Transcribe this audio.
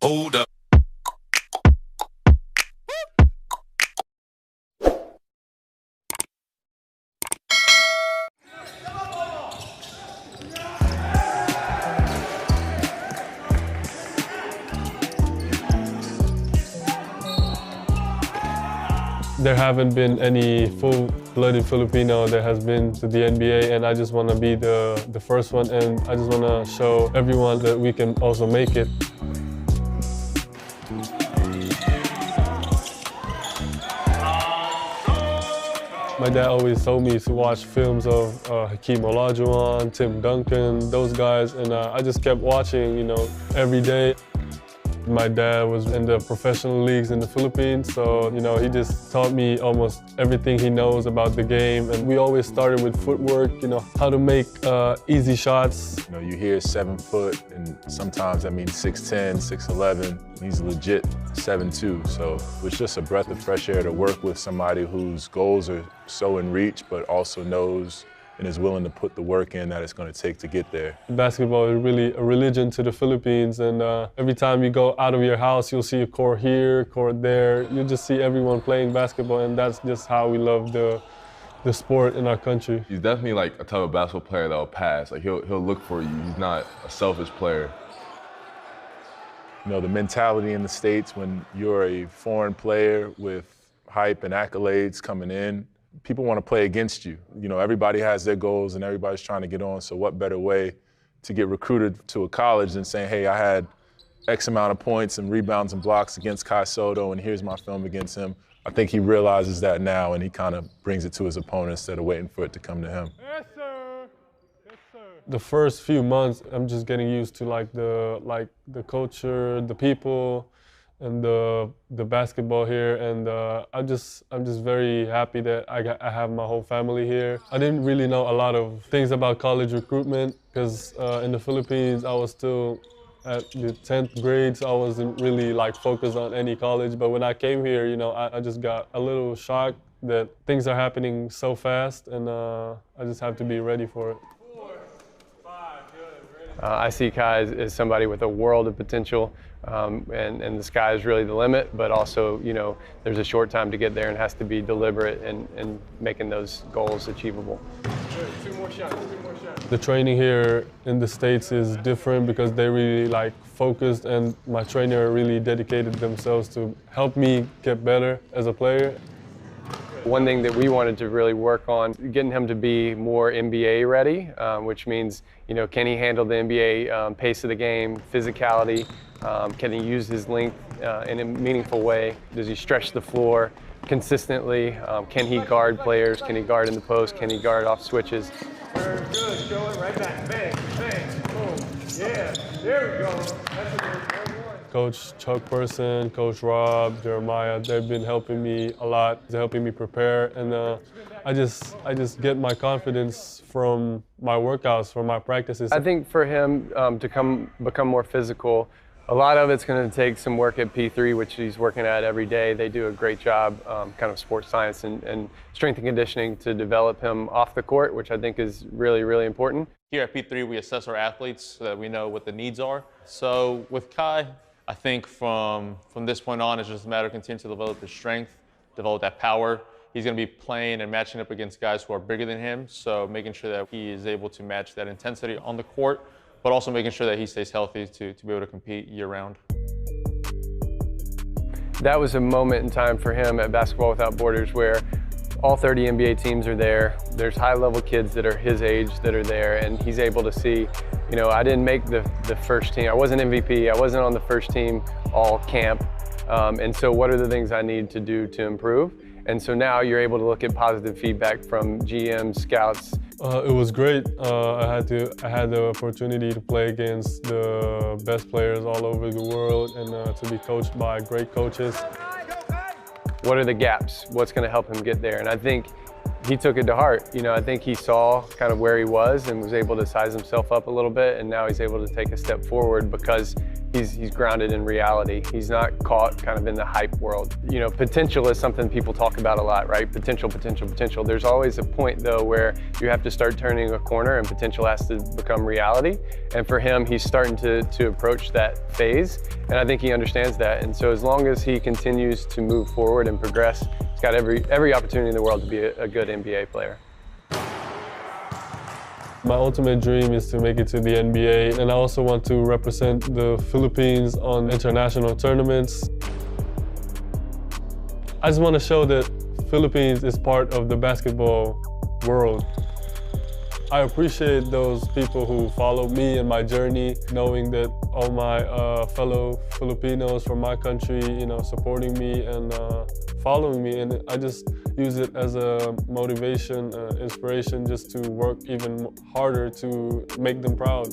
Hold up. There haven't been any full-blooded Filipino that has been to the NBA, and I just want to be the first one, and I just want to show everyone that we can also make it. My dad always told me to watch films of Hakeem Olajuwon, Tim Duncan, those guys, and I just kept watching, every day. My dad was in the professional leagues in the Philippines, so he just taught me almost everything he knows about the game. And we always started with footwork, how to make easy shots. You hear 7 foot, and sometimes that means 6'10", 6'11". He's legit 7'2", so it's just a breath of fresh air to work with somebody whose goals are so in reach, but also knows and is willing to put the work in that it's going to take to get there. Basketball is really a religion to the Philippines, and every time you go out of your house, you'll see a court here, court there. You just see everyone playing basketball, and that's just how we love the sport in our country. He's definitely like a type of basketball player that'll pass. Like he'll look for you. He's not a selfish player. The mentality in the States when you're a foreign player with hype and accolades coming in, people want to play against you. Everybody has their goals and everybody's trying to get on, so what better way to get recruited to a college than saying, hey, I had X amount of points and rebounds and blocks against Sotto, and here's my film against him. I think he realizes that now, and he kind of brings it to his opponent instead of waiting for it to come to him. Yes, sir. Yes, sir. The first few months, I'm just getting used to the culture, the people, and the basketball here, and I'm just very happy that I have my whole family here. I didn't really know a lot of things about college recruitment because in the Philippines I was still at the 10th grade, so I wasn't really focused on any college. But when I came here, I just got a little shocked that things are happening so fast, and I just have to be ready for it. I see Kai as somebody with a world of potential, and the sky is really the limit, but also, there's a short time to get there and has to be deliberate in making those goals achievable. Two more shots. The training here in the States is different because they really focused, and my trainer really dedicated themselves to help me get better as a player. One thing that we wanted to really work on, getting him to be more NBA ready, which means, can he handle the NBA pace of the game, physicality? Can he use his length in a meaningful way? Does he stretch the floor consistently? Can he guard players? Can he guard in the post? Can he guard off switches? Very good. Show it right back. Bang, bang, boom. Yeah, there we go. That's a good one. Coach Chuck Person, Coach Rob, Jeremiah, they've been helping me a lot. They're helping me prepare, and I just get my confidence from my workouts, from my practices. I think for him to become more physical, a lot of it's going to take some work at P3, which he's working at every day. They do a great job, kind of sports science and strength and conditioning to develop him off the court, which I think is really, really important. Here at P3, we assess our athletes so that we know what the needs are. So with Kai, I think from this point on, it's just a matter of continuing to develop his strength, develop that power. He's going to be playing and matching up against guys who are bigger than him, so making sure that he is able to match that intensity on the court, but also making sure that he stays healthy to be able to compete year-round. That was a moment in time for him at Basketball Without Borders where all 30 NBA teams are there. There's high-level kids that are his age that are there, and he's able to see, I didn't make the first team. I wasn't MVP. I wasn't on the first team all camp. And so what are the things I need to do to improve? And so now you're able to look at positive feedback from GMs, scouts. It was great. I had the opportunity to play against the best players all over the world, and to be coached by great coaches. What are the gaps? What's going to help him get there? And I think he took it to heart. You know, I think he saw kind of where he was and was able to size himself up a little bit, and now he's able to take a step forward because he's grounded in reality. He's not caught kind of in the hype world. You know, potential is something people talk about a lot, right? Potential, potential, potential. There's always a point though where you have to start turning a corner and potential has to become reality. And for him, he's starting to approach that phase, and I think he understands that. And so as long as he continues to move forward and progress, he's got every opportunity in the world to be a good NBA player. My ultimate dream is to make it to the NBA, and I also want to represent the Philippines on international tournaments. I just want to show that Philippines is part of the basketball world. I appreciate those people who followed me in my journey, knowing that all my fellow Filipinos from my country, you know, supporting me and following me, and I just use it as a motivation, inspiration, just to work even harder to make them proud.